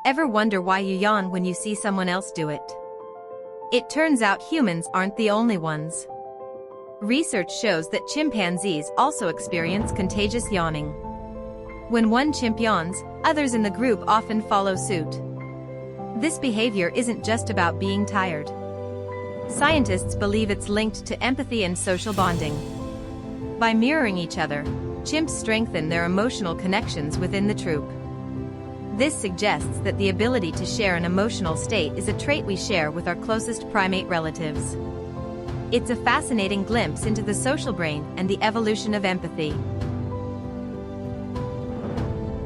Ever wonder why you yawn when you see someone else do it? It turns out humans aren't the only ones. Research shows that chimpanzees also experience contagious yawning. When one chimp yawns, others in the group often follow suit. This behavior isn't just about being tired. Scientists believe it's linked to empathy and social bonding. By mirroring each other, chimps strengthen their emotional connections within the troop. This suggests that the ability to share an emotional state is a trait we share with our closest primate relatives. It's a fascinating glimpse into the social brain and the evolution of empathy.